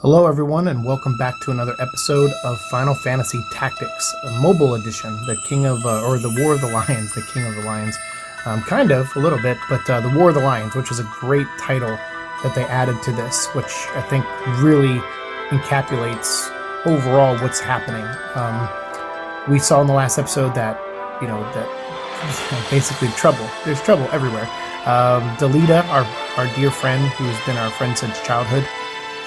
Hello everyone and welcome back to another episode of Final Fantasy Tactics, a mobile edition, the King of, or the War of the Lions, the King of the Lions. Kind of, a little bit, but the War of the Lions, which is a great title that they added to this, which I think really encapsulates overall what's happening. We saw in the last episode that, that basically there's trouble everywhere. Delita, our dear friend, who has been our friend since childhood,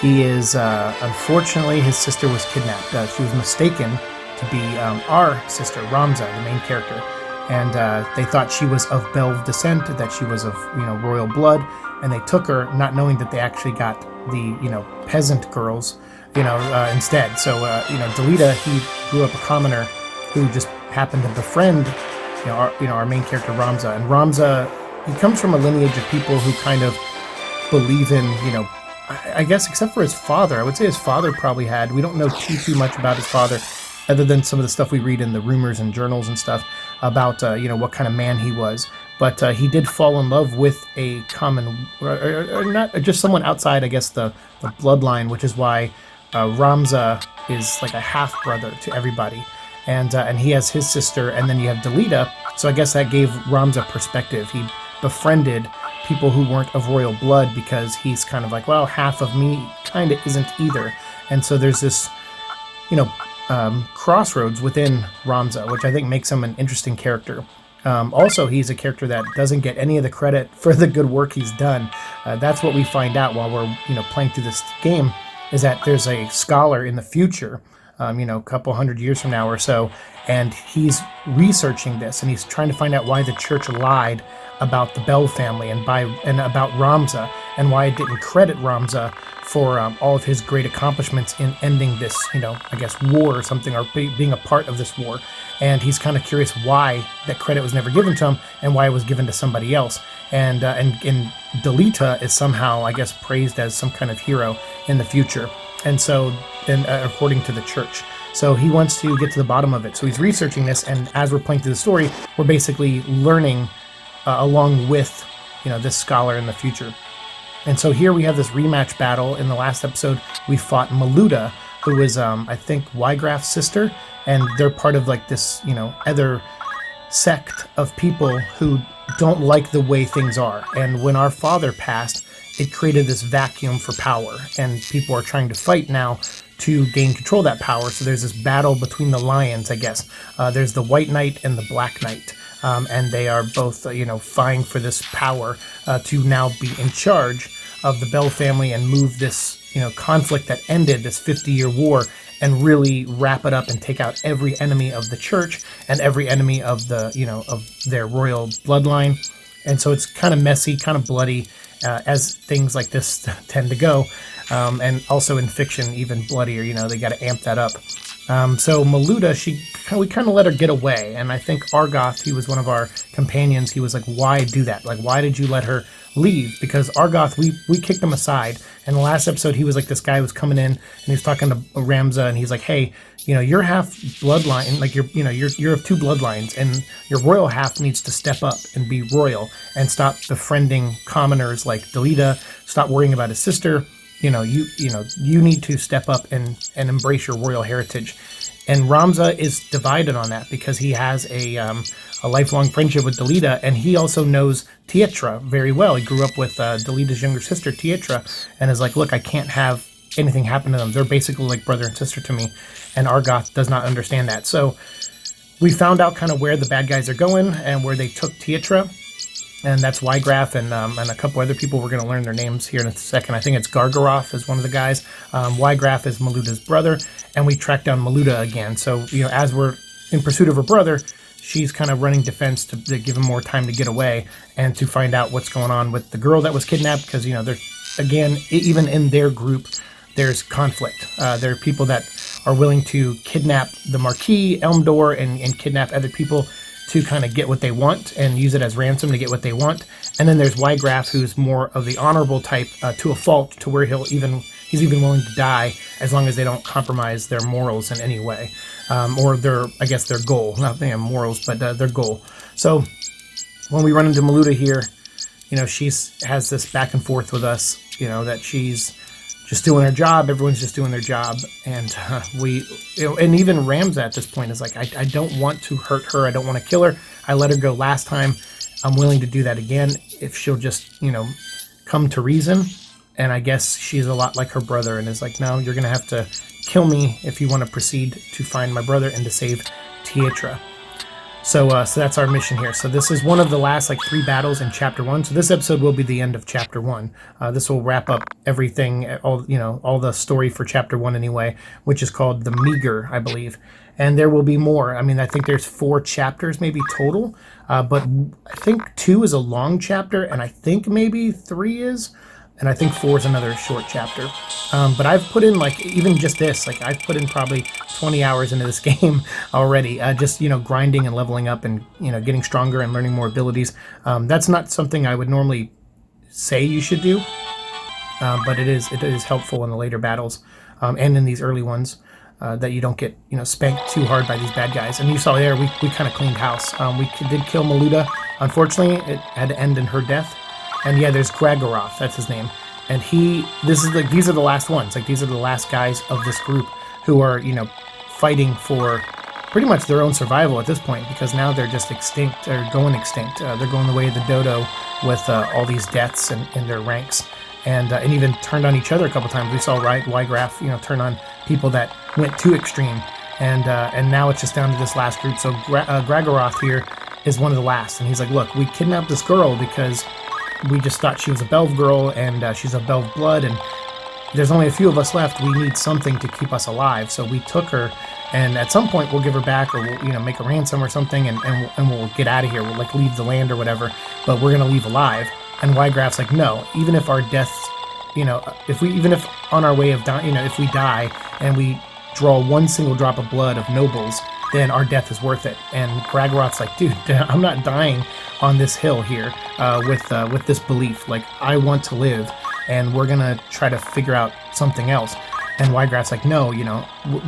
he is, unfortunately, his sister was kidnapped. She was mistaken to be our sister, Ramza, the main character. And they thought she was of Belv descent, that she was of, royal blood. And they took her, not knowing that they actually got the, peasant girls, instead. So, Delita, he grew up a commoner who just happened to befriend, our main character, Ramza. And Ramza, he comes from a lineage of people who kind of believe in, I guess, except for his father. I would say his father probably had. We don't know too much about his father, other than some of the stuff we read in the rumors and journals and stuff about, what kind of man he was. But he did fall in love with a common, or not just someone outside, I guess, the bloodline, which is why Ramza is like a half brother to everybody. And he has his sister, and then you have Delita. So I guess that gave Ramza perspective. He befriended people who weren't of royal blood because he's kind of like, well, half of me kind of isn't either. And so there's this, crossroads within Ramza, which I think makes him an interesting character. Also, he's a character that doesn't get any of the credit for the good work he's done. That's what we find out while we're, playing through this game, is that there's a scholar in the future, a couple hundred years from now or so, and he's researching this, and he's trying to find out why the church lied about the Bell family and about Ramza, and why it didn't credit Ramza for all of his great accomplishments in ending this, I guess, war or something, or being a part of this war. And he's kind of curious why that credit was never given to him and why it was given to somebody else. And Delita is somehow, I guess, praised as some kind of hero in the future. And so, according to the church. So he wants to get to the bottom of it. So he's researching this, and as we're playing through the story, we're basically learning along with, this scholar in the future. And so here we have this rematch battle. In the last episode, we fought Maluda, who is, I think, Wygraf's sister, and they're part of like this, other sect of people who don't like the way things are. And when our father passed, it created this vacuum for power, and people are trying to fight now to gain control of that power. So there's this battle between the lions, I guess. There's the White Knight and the Black Knight. And they are both, vying for this power to now be in charge of the Bell family and move this, conflict that ended, this 50-year war, and really wrap it up and take out every enemy of the church and every enemy of the, of their royal bloodline. And so it's kind of messy, kind of bloody, as things like this tend to go. And also in fiction, even bloodier, they got to amp that up. So Maluda, we kind of let her get away, and I think Argoth, he was one of our companions, he was like, why do that? Like, why did you let her leave? Because Argoth, we kicked him aside, and the last episode, he was like, this guy was coming in, and he was talking to Ramza, and he's like, hey, you're half bloodline, like you're of two bloodlines, and your royal half needs to step up and be royal, and stop befriending commoners like Delita, stop worrying about his sister. You need to step up and embrace your royal heritage. And Ramza is divided on that because he has a lifelong friendship with Delita, and he also knows Tietra very well. He grew up with Delita's younger sister, Tietra, and is like, look, I can't have anything happen to them. They're basically like brother and sister to me, and Argoth does not understand that. So we found out kind of where the bad guys are going and where they took Tietra. And that's Wygraf and a couple other people. We're going to learn their names here in a second. I think it's Gargaroth is one of the guys. Wygraf is Maluda's brother, and we track down Maluda again. So, as we're in pursuit of her brother, she's kind of running defense to give him more time to get away and to find out what's going on with the girl that was kidnapped. Because, they're, again, even in their group, there's conflict. There are people that are willing to kidnap the Marquis, Elmdor, and kidnap other people to kind of get what they want and use it as ransom to get what they want. And then there's Wygraf, who's more of the honorable type to a fault, to where he's even willing to die as long as they don't compromise their morals in any way, or their goal, not morals, but their goal. So when we run into Maluda here, she has this back and forth with us, that she's just doing their job. Everyone's just doing their job, and and even Ramza at this point is like, I don't want to hurt her. I don't want to kill her. I let her go last time. I'm willing to do that again if she'll just, come to reason. And I guess she's a lot like her brother and is like, no, you're going to have to kill me if you want to proceed to find my brother and to save Tietra. So that's our mission here. So this is one of the last 3 battles in Chapter 1. So this episode will be the end of Chapter 1. This will wrap up everything, all the story for Chapter 1 anyway, which is called The Meager, I believe. And there will be more. I mean, I think there's 4 chapters maybe total, but I think 2 is a long chapter, and I think maybe 3 is. And I think 4 is another short chapter. But I've put in, even just this, I've put in probably 20 hours into this game already. Just, grinding and leveling up and, getting stronger and learning more abilities. That's not something I would normally say you should do. But it is helpful in the later battles and in these early ones that you don't get, spanked too hard by these bad guys. And you saw there, we kind of cleaned house. We did kill Maluda. Unfortunately, it had to end in her death. And yeah, there's Gragaroth, that's his name. And these are the last ones. These are the last guys of this group who are, fighting for pretty much their own survival at this point, because now they're just extinct, or going extinct. They're going the way of the dodo with all these deaths in their ranks. And even turned on each other a couple times. We saw Wygraf, turn on people that went too extreme. And now it's just down to this last group. So Gragaroth here is one of the last. And he's like, look, we kidnapped this girl because we just thought she was a Belv girl, and she's a Belv blood, and there's only a few of us left. We need something to keep us alive. So we took her, and at some point we'll give her back, or we'll, make a ransom or something, and we'll get out of here. We'll leave the land or whatever, but we're gonna leave alive. And Wygraf's like, no, even if our deaths, if on our way of dying, if we die and we draw one single drop of blood of nobles, then our death is worth it. And Gragaroth's like, dude, I'm not dying on this hill here with this belief. I want to live, and we're gonna try to figure out something else. And Wygraf's like, no,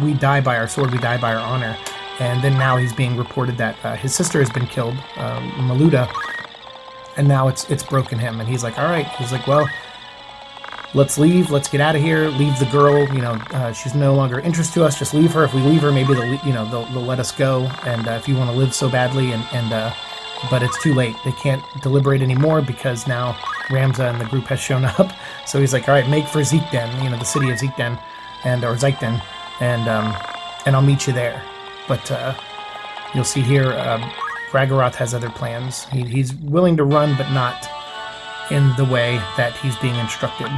we die by our sword, we die by our honor. And then now he's being reported that his sister has been killed, Maluda, and now it's broken him. And he's like, all right. He's like, well, let's leave. Let's get out of here. Leave the girl. She's no longer interest to us. Just leave her. If we leave her, maybe they'll let us go. And if you want to live so badly, but it's too late. They can't deliberate anymore because now Ramza and the group has shown up. So he's like, all right, make for Zeekden, the city of Zeekden, or Zeikden, and I'll meet you there. But you'll see here, Gragaroth has other plans. He's willing to run, but not in the way that he's being instructed.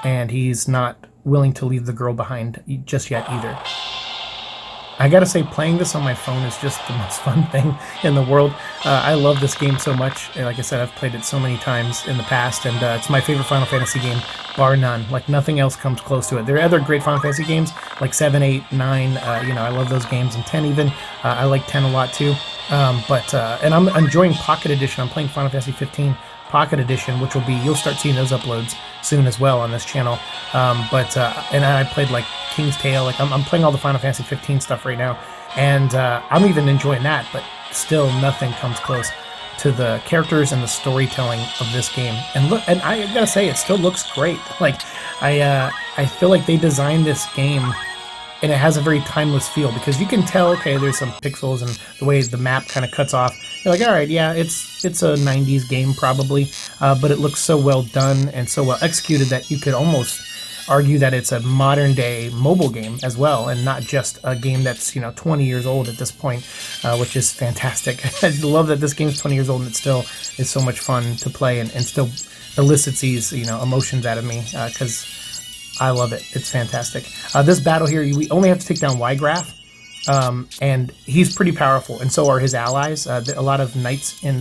And he's not willing to leave the girl behind just yet either. I gotta say, playing this on my phone is just the most fun thing in the world. I love this game so much. And like I said, I've played it so many times in the past, and it's my favorite Final Fantasy game, bar none. Nothing else comes close to it. There are other great Final Fantasy games, like 7, 8, 9. I love those games, and 10 even. I like 10 a lot too. And I'm enjoying Pocket Edition. I'm playing Final Fantasy 15 Pocket Edition, which will be, you'll start seeing those uploads soon as well on this channel. And I played King's Tale. I'm playing all the Final Fantasy 15 stuff right now, and I'm even enjoying that, but still nothing comes close to the characters and the storytelling of this game. And look, and I gotta say, it still looks great. I feel like they designed this game, and it has a very timeless feel, because you can tell, okay, there's some pixels and the way the map kind of cuts off. You're like, all right, yeah, it's a 90s game probably, but it looks so well done and so well executed that you could almost argue that it's a modern day mobile game as well, and not just a game that's 20 years old at this point, which is fantastic. I love that this game's 20 years old and it still is so much fun to play, and still elicits these emotions out of me, because I love it. It's fantastic. This battle here, we only have to take down Wygraf, and he's pretty powerful, and so are his allies. A lot of knights in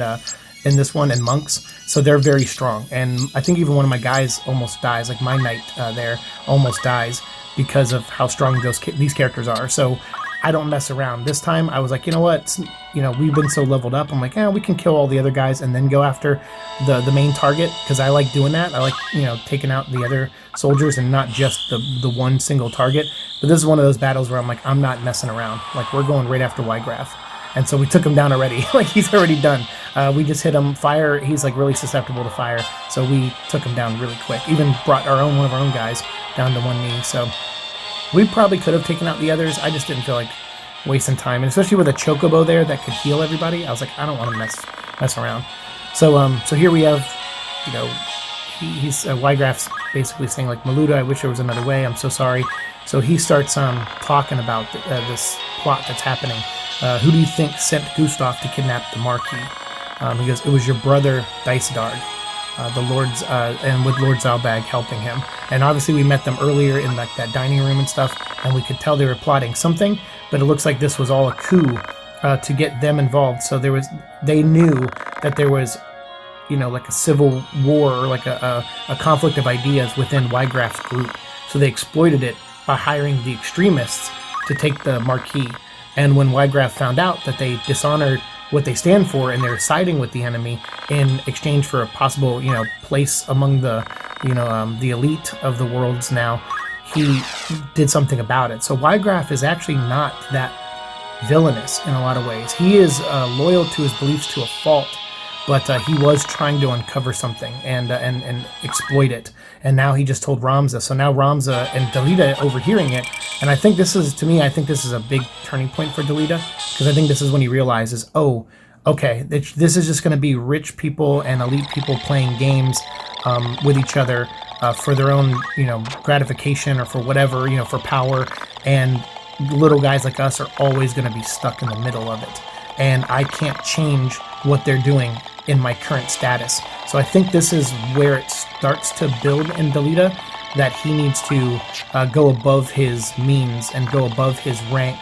this one, and monks, so they're very strong. And I think even one of my guys almost dies, my knight there almost dies because of how strong these characters are. So I don't mess around. This time I was like, you know what, we've been so leveled up. I'm like, we can kill all the other guys and then go after the main target, because I like doing that. I like, taking out the other soldiers and not just the one single target. But this is one of those battles where I'm like, I'm not messing around. We're going right after Wygraf. and so we took him down already. Like, he's already done. We just hit him. Fire, he's like really susceptible to fire, so we took him down really quick. Even brought one of our own guys down to one knee. So we probably could have taken out the others. I just didn't feel like wasting time, and especially with a chocobo there that could heal everybody, I was like, I don't want to mess around. So here we have, he's Wygraph's basically saying like, Maluda, I wish there was another way. I'm so sorry. So he starts talking about this plot that's happening. Who do you think sent Gustav to kidnap the Marquis? He goes, it was your brother Dicedarg, the Lord's, and with Lord Zalbag helping him. And obviously we met them earlier in like that dining room and stuff, and we could tell they were plotting something, but it looks like this was all a coup to get them involved. So they knew that there was, like a civil war or like a conflict of ideas within Wygraph's group. So they exploited it by hiring the extremists to take the Marquis. And when Wygraph found out that they dishonored what they stand for and they're siding with the enemy in exchange for a possible, place among the, the elite of the worlds now, he did something about it. So Wygraph is actually not that villainous in a lot of ways. He is loyal to his beliefs to a fault, but he was trying to uncover something and exploit it. And now he just told Ramza. So now Ramza and Delita overhearing it, and I think this is a big turning point for Delita, because I think this is when he realizes, oh, okay, this is just going to be rich people and elite people playing games with each other for their own, gratification or for whatever, for power, and little guys like us are always going to be stuck in the middle of it. And I can't change what they're doing in my current status. So I think this is where it starts to build in Delita, that he needs to go above his means and go above his rank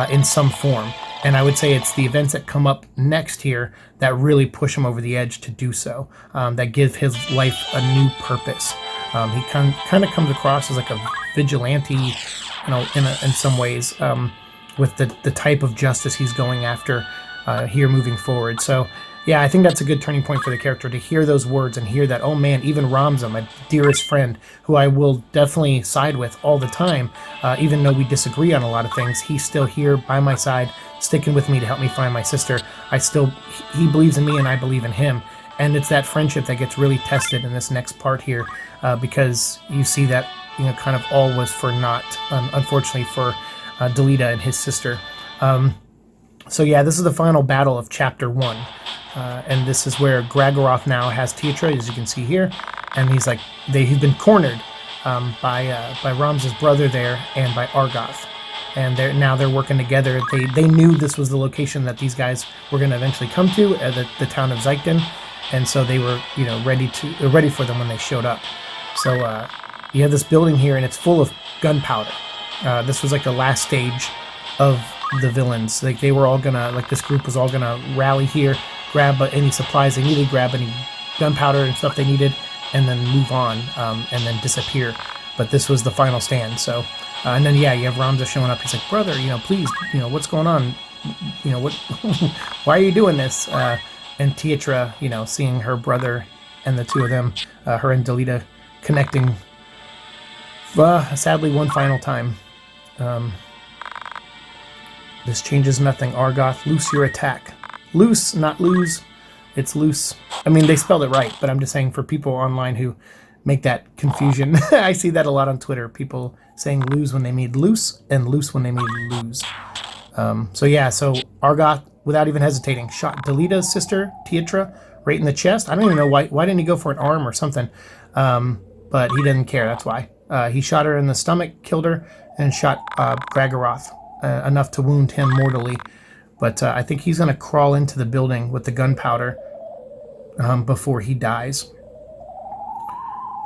in some form. And I would say it's the events that come up next here that really push him over the edge to do so, that give his life a new purpose. He kind of comes across as like a vigilante, in some ways, with the type of justice he's going after here moving forward. So yeah, I think that's a good turning point for the character, to hear those words and hear that, oh man, even Ramza, my dearest friend, who I will definitely side with all the time, even though we disagree on a lot of things, he's still here by my side, sticking with me to help me find my sister. He believes in me and I believe in him. And it's that friendship that gets really tested in this next part here, because you see that, kind of all was for naught, unfortunately, for Delita and his sister. So yeah, this is the final battle of Chapter 1. And this is where Gragoroth now has Teatra, as you can see here. And he's been cornered by Ramza's brother there and by Argoth. And they're working together. They knew this was the location that these guys were going to eventually come to, the town of Zeichten. And so they were, ready for them when they showed up. So you have this building here, and it's full of gunpowder. This was like the last stage of the villains. Like, they were all gonna, this group was all gonna rally here, grab any supplies they needed, grab any gunpowder and stuff they needed, and then move on, and then disappear. But this was the final stand. So, and then you have Ramza showing up. He's like, brother, please, what's going on? What? Why are you doing this? And Teatra, seeing her brother and the two of them, her and Delita, connecting, sadly, one final time. This changes nothing. Argoth, loose your attack. Loose, not lose. It's loose. I mean, they spelled it right, but I'm just saying for people online who make that confusion. I see that a lot on Twitter. People saying lose when they mean loose and loose when they mean lose. So Argoth, without even hesitating, shot Delita's sister, Teatra, right in the chest. I don't even know why didn't he go for an arm or something? But he didn't care, that's why. He shot her in the stomach, killed her, and shot Gragoroth, enough to wound him mortally. But I think he's going to crawl into the building with the gunpowder before he dies.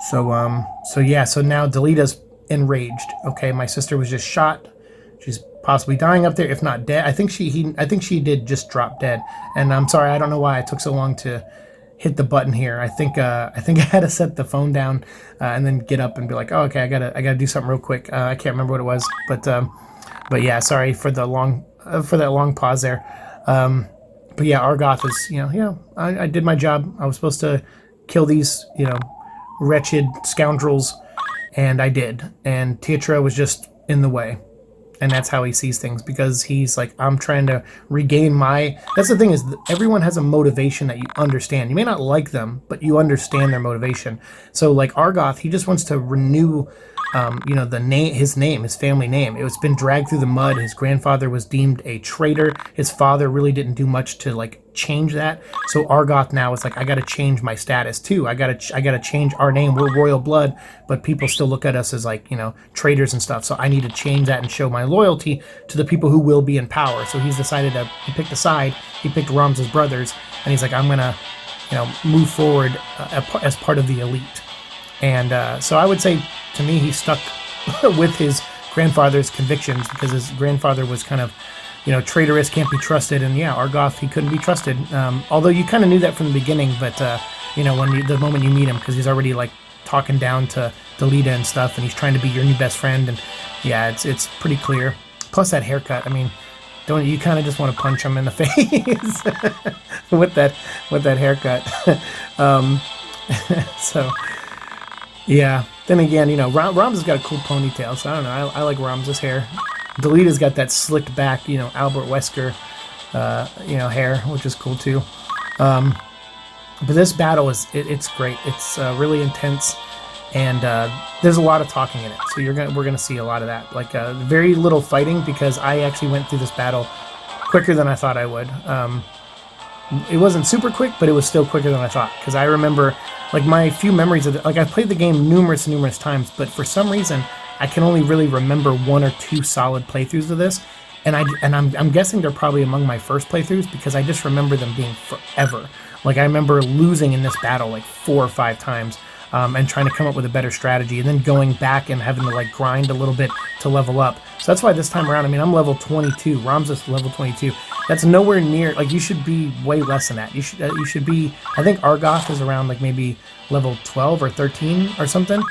So now Delita's enraged. Okay, my sister was just shot. She's possibly dying up there, if not dead. I think she did just drop dead. And I'm sorry, I don't know why it took so long to hit the button here. I think I had to set the phone down and then get up and be like, oh, okay, I gotta do something real quick. I can't remember what it was, but yeah, sorry for the long pause there. But yeah, Argoth is I did my job. I was supposed to kill these wretched scoundrels, and I did. And Teatra was just in the way. And that's how he sees things, because he's like, I'm trying to regain my... That's the thing, is everyone has a motivation that you understand. You may not like them, but you understand their motivation. So like Argoth, he just wants to renew, you know, his family name. It's been dragged through the mud. His grandfather was deemed a traitor. His father really didn't do much to like change that. So Argoth now is like, I got to change my status too. I got to change our name. We're royal blood, but people still look at us as like, you know, traitors and stuff. So I need to change that and show my loyalty to the people who will be in power. So he's decided he picked a side. He picked Ramza's brothers, and he's like, I'm gonna, you know, move forward as part of the elite. And so I would say, to me, he stuck with his grandfather's convictions, because his grandfather was kind of, you know, traitorous, can't be trusted. And yeah, Argoth, he couldn't be trusted. Although you kind of knew that from the beginning, but you know, the moment you meet him, because he's already like talking down to Delita and stuff, and he's trying to be your new best friend. And yeah, it's pretty clear. Plus that haircut. I mean, don't you kind of just want to punch him in the face with that haircut? So yeah. Then again, you know, Ramza's got a cool ponytail, so I don't know. I like Ramza's hair. Delita's got that slicked back, you know, Albert Wesker, you know, hair, which is cool too. But this battle it's great. It's really intense, and there's a lot of talking in it. So we're gonna see a lot of that. Like very little fighting, because I actually went through this battle quicker than I thought I would. It wasn't super quick, but it was still quicker than I thought, because I remember, like, my few memories of like, I've played the game numerous times, but for some reason I can only really remember 1 or 2 solid playthroughs of this, and I'm guessing they're probably among my first playthroughs, because I just remember them being forever. Like, I remember losing in this battle like 4 or 5 times, and trying to come up with a better strategy, and then going back and having to like grind a little bit to level up. So that's why this time around, I mean, I'm level 22. Ramza's level 22. That's nowhere near, like, you should be way less than that. You should be, I think Argoth is around like maybe level 12 or 13 or something.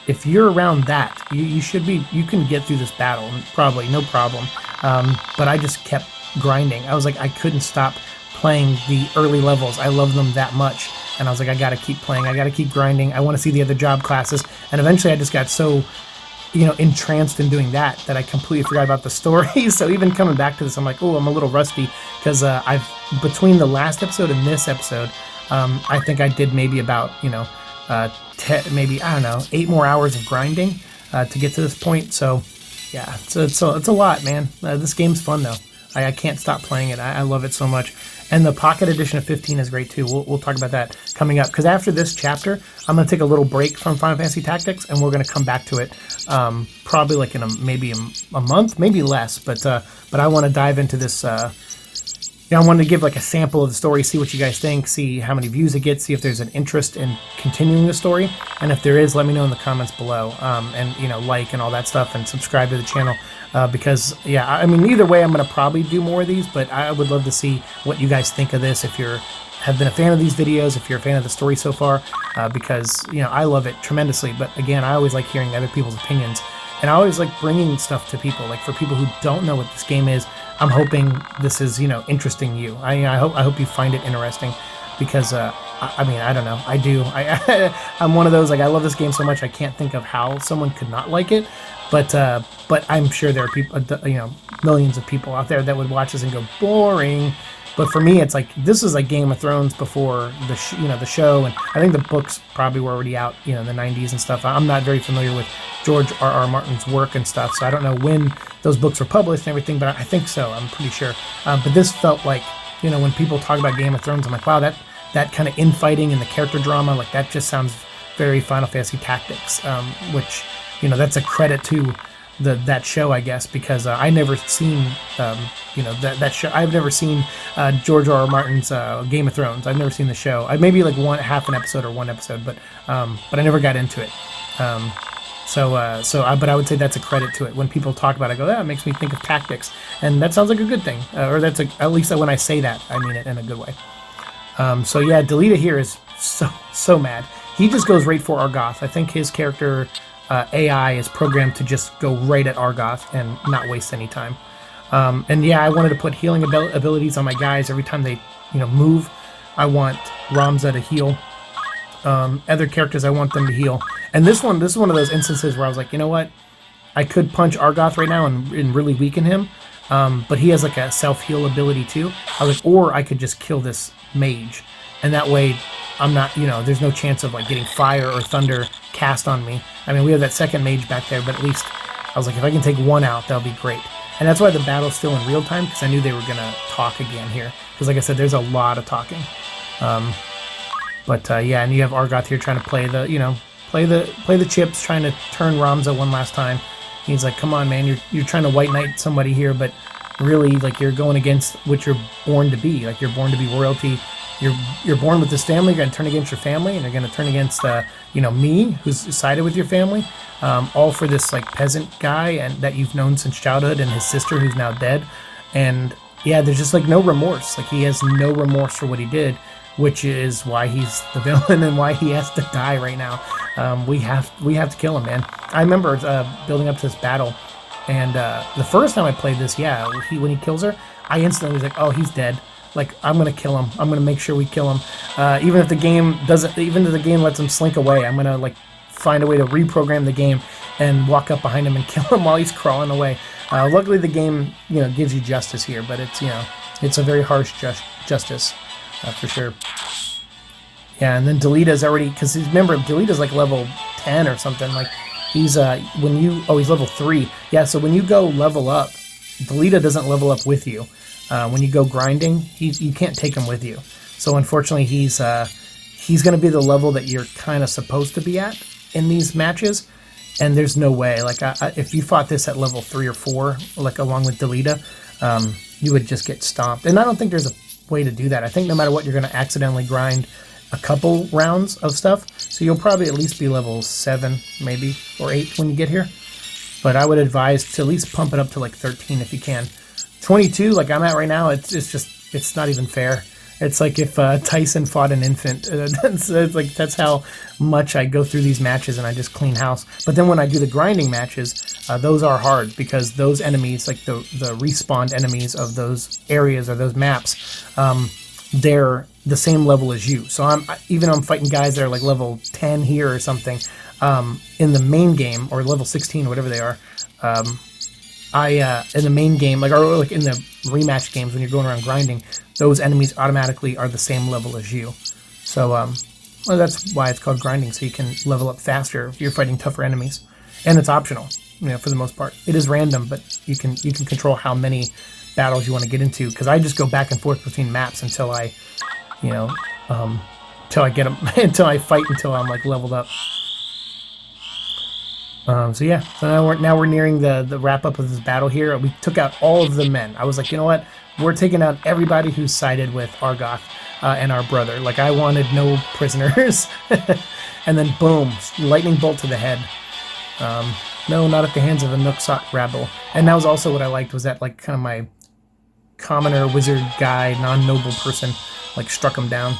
If you're around that, you can get through this battle, probably, no problem. But I just kept grinding. I was like, I couldn't stop playing the early levels. I love them that much. And I was like, I gotta keep playing. I gotta keep grinding. I want to see the other job classes. And eventually I just got so, you know, entranced in doing that I completely forgot about the story. So even coming back to this, I'm like, oh, I'm a little rusty, because between the last episode and this episode, I think I did maybe about, you know, maybe, I don't know, 8 more hours of grinding to get to this point. So yeah, so it's a lot, man. This game's fun though. I can't stop playing it. I love it so much. And the Pocket Edition of 15 is great too. We'll talk about that coming up, because after this chapter, I'm going to take a little break from Final Fantasy Tactics, and we're going to come back to it probably like in maybe a month, maybe less. But I want to dive into this. I wanted to give like a sample of the story, see what you guys think, see how many views it gets, see if there's an interest in continuing the story. And if there is, let me know in the comments below. And, you know, like and all that stuff, and subscribe to the channel. Because, yeah, I mean, either way, I'm going to probably do more of these, but I would love to see what you guys think of this, if you have been a fan of these videos, if you're a fan of the story so far, because, you know, I love it tremendously. But again, I always like hearing other people's opinions, and I always like bringing stuff to people. Like, for people who don't know what this game is, I'm hoping this is, you know, interesting you. I hope you find it interesting, because I mean, I don't know, I do. I'm one of those, like, I love this game so much I can't think of how someone could not like it. But I'm sure there are people, you know, millions of people out there that would watch this and go, boring. But for me, it's like, this is like Game of Thrones before the show, and I think the books probably were already out, you know, in the 90s and stuff. I'm not very familiar with George R.R. Martin's work and stuff, so I don't know when those books were published and everything, but I think so. I'm pretty sure. But this felt like, you know, when people talk about Game of Thrones, I'm like, wow, that kind of infighting and the character drama, like, that just sounds very Final Fantasy Tactics, which, you know, that's a credit to that show, I guess, because I never seen you know, that show. I've never seen George R.R. Martin's Game of Thrones. I've never seen the show. I maybe like half an episode or one episode, but I never got into it. But I would say that's a credit to it. When people talk about it, I go, that makes me think of Tactics, and that sounds like a good thing. Or that's at least when I say that, I mean it in a good way. So yeah, Delita here is so mad. He just goes right for Argoth. I think his character AI is programmed to just go right at Argoth and not waste any time. And yeah, I wanted to put healing abilities on my guys every time they, you know, move. I want Ramza to heal. Other characters, I want them to heal. And this is one of those instances where I was like, you know what? I could punch Argoth right now and really weaken him, but he has like a self-heal ability too. I was like, or I could just kill this mage, and that way I'm not, there's no chance of like getting fire or thunder cast on me. I mean, we have that second mage back there, but at least I was like, if I can take one out, that'll be great. And that's why the battle's still in real time, because I knew they were going to talk again here. Because like I said, there's a lot of talking. Yeah, and you have Argoth here trying to play the, play the chips, trying to turn Ramza one last time. He's like, come on, man, you're trying to white knight somebody here, but really, like, you're going against what you're born to be. Like, you're born to be royalty. You're born with this family. You're going to turn against your family, and you're going to turn against, me, who's sided with your family. All for this, like, peasant guy and that you've known since childhood, and his sister who's now dead. And, yeah, there's just, like, no remorse. Like, he has no remorse for what he did, which is why he's the villain and why he has to die right now. We have to kill him, man. I remember building up to this battle, and the first time I played this, when he kills her, I instantly was like, oh, he's dead. Like, I'm gonna kill him. I'm gonna make sure we kill him. Even if the game lets him slink away, I'm gonna like find a way to reprogram the game and walk up behind him and kill him while he's crawling away. Luckily, the game gives you justice here, but it's a very harsh justice for sure. Yeah, and then Delita's already, because remember, Delita's like level 10 or something. Like, he's he's level 3. Yeah, so when you go level up, Delita doesn't level up with you. When you go grinding, you can't take him with you. So unfortunately, he's going to be the level that you're kind of supposed to be at in these matches, and there's no way. Like, if you fought this at level 3 or 4, like along with Delita, you would just get stomped. And I don't think there's a way to do that. I think no matter what, you're going to accidentally grind a couple rounds of stuff, so you'll probably at least be level 7 maybe or 8 when you get here. But I would advise to at least pump it up to like 13 if you can. 22 like I'm at right now, it's not even fair. It's like if Tyson fought an infant. That's how much I go through these matches, and I just clean house. But then when I do the grinding matches, those are hard, because those enemies, like the respawned enemies of those areas or those maps, they're the same level as you. So I'm fighting guys that are like level 10 here or something, in the main game, or level 16 or whatever they are. In the main game, or in the rematch games, when you're going around grinding, those enemies automatically are the same level as you. So that's why it's called grinding, so you can level up faster if you're fighting tougher enemies. And it's optional, for the most part. It is random, but you can control how many battles you want to get into, because I just go back and forth between maps until I get them, until I fight until I'm like leveled up. So now we're nearing the wrap up of this battle here. We took out all of the men. I was like, you know what? We're taking out everybody who's sided with Argoth and our brother. Like, I wanted no prisoners. And then boom, lightning bolt to the head. No, not at the hands of a Nooksot rabble. And that was also what I liked, was that like kind of my commoner wizard guy, non-noble person, like struck him down.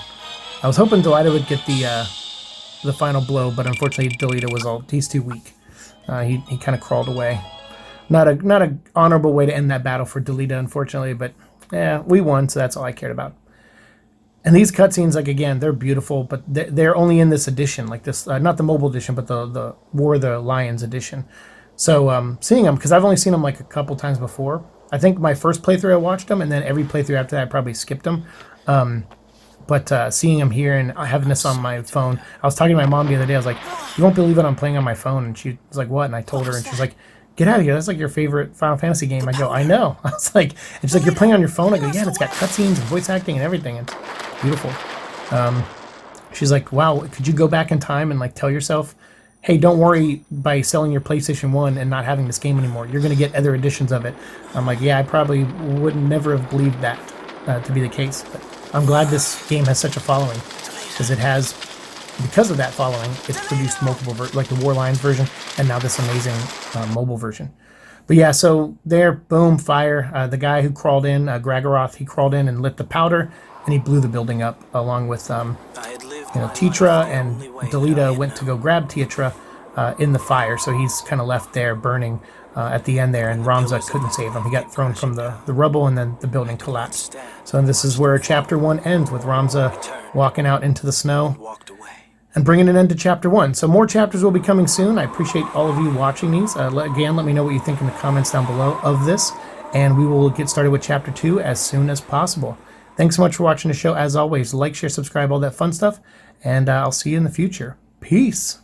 I was hoping Delita would get the final blow, but unfortunately Delita he's too weak. He kind of crawled away. Not a honorable way to end that battle for Delita, unfortunately, but yeah, we won, so that's all I cared about. And these cutscenes, like, again, they're beautiful, but they're only in this edition, like this, not the mobile edition, but the War of the Lions edition. So seeing them, because I've only seen them like a couple times before. I think my first playthrough I watched them, and then every playthrough after that I probably skipped them. But seeing them here and having this on my phone, I was talking to my mom the other day. I was like, you won't believe what I'm playing on my phone. And she was like, what? And I told her, and she's like, get out of here. That's like your favorite Final Fantasy game. I go, I know. I was like, and she's like, you're playing on your phone? I go, yeah, and it's got cutscenes and voice acting and everything. It's beautiful. She's like, wow, could you go back in time and like tell yourself, hey, don't worry by selling your PlayStation 1 and not having this game anymore. You're going to get other editions of it. I'm like, yeah, I probably would never have believed that to be the case. But I'm glad this game has such a following, because it has, because of that following, it's produced multiple, like the War Lions version, and now this amazing mobile version. But yeah, so there, boom, fire. The guy who crawled in, Gragoroth, he crawled in and lit the powder, and he blew the building up, along with Tetra, and Delita went to go grab Tetra in the fire, so he's kind of left there burning at the end there, and Ramza couldn't save him. He got thrown from the rubble, and then the building collapsed. So this is where Chapter 1 ends, with Ramza walking out into the snow. and bringing an end to Chapter 1. So more chapters will be coming soon. I appreciate all of you watching these. Again, let me know what you think in the comments down below of this, and we will get started with Chapter 2 as soon as possible. Thanks so much for watching the show. As always, like, share, subscribe, all that fun stuff, and I'll see you in the future. Peace.